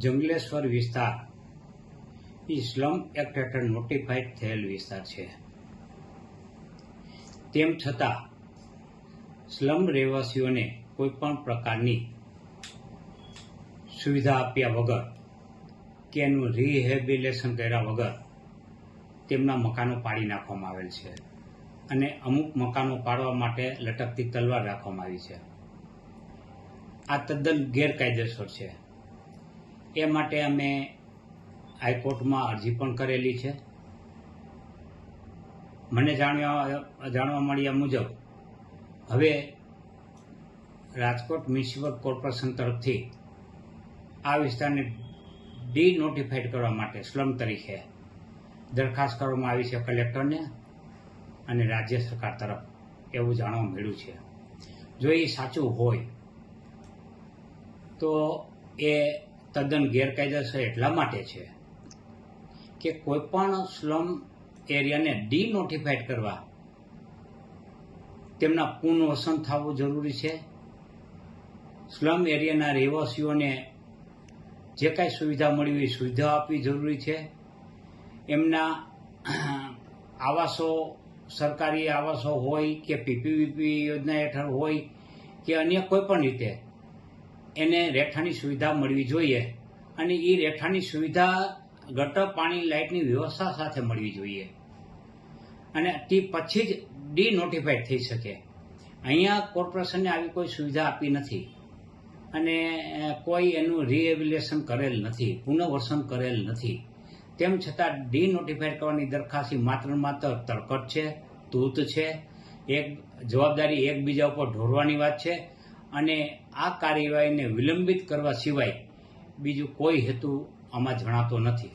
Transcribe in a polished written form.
જંગલેશ્વર વિસ્તાર એ slum act હેઠળ notified થયેલ વિસ્તાર છે. તેમ છતાં સ્લમ રહેવાસીઓને કોઈપણ પ્રકારની સુવિધા આપ્યા વગર કે એનું રિહેબિલિટેશન કર્યા વગર તેમના મકાનો પાડી નાખવામાં આવેલ છે અને અમુક મકાનો પાડવા માટે લટકતી તલવાર રાખવામાં આવી છે. આ તદ્દન ગેરકાયદેસર છે. એ માટે અમે હાઈકોર્ટમાં અરજી પણ કરેલી છે. મને જાણવા મળ્યા મુજબ હવે રાજકોટ મ્યુનિસિપલ કોર્પોરેશન તરફથી આ વિસ્તારને ડીનોટિફાઈડ કરવા માટે સ્લમ તરીકે દરખાસ્ત કરવામાં આવી છે કલેક્ટરને અને રાજ્ય સરકાર તરફ, એવું જાણવા મળ્યું છે. જો એ સાચું હોય તો એ તદ્દન ગેરકાયદેસર એટલા માટે છે કે કોઈપણ સ્લમ એરિયાને ડીનોટિફાઈડ કરવા તેમના પુનર્વસન થવું જરૂરી છે. સ્લમ એરિયાના રહેવાસીઓને જે કાંઈ સુવિધા મળી હોય સુવિધા આપવી જરૂરી છે. એમના આવાસો, સરકારી આવાસો હોય કે પીપીવીપી યોજના હેઠળ હોય કે અન્ય કોઈ પણ રીતે એને રહેઠાણની સુવિધા મળવી જોઈએ અને એ રહેઠાણની સુવિધા ગટર, પાણી, લાઇટની વ્યવસ્થા સાથે મળવી જોઈએ અને તે પછી જ ડીનોટિફાઈડ થઈ શકે. અહીંયા કોર્પોરેશને આવી કોઈ સુવિધા આપી નથી અને કોઈ એનું રિહેબિલિટેશન કરેલ નથી, પુનર્વસન કરેલ નથી. તેમ છતાં ડીનોટિફાઈડ કરવાની દરખાસ્ત માત્ર તરકટ છે, તૂત છે, એક જવાબદારી એકબીજા ઉપર ઢોરવાની વાત છે અને આ કાર્યવાહીને વિલંબિત કરવા સિવાય બીજું કોઈ હેતુ આમાં જણાતો નથી.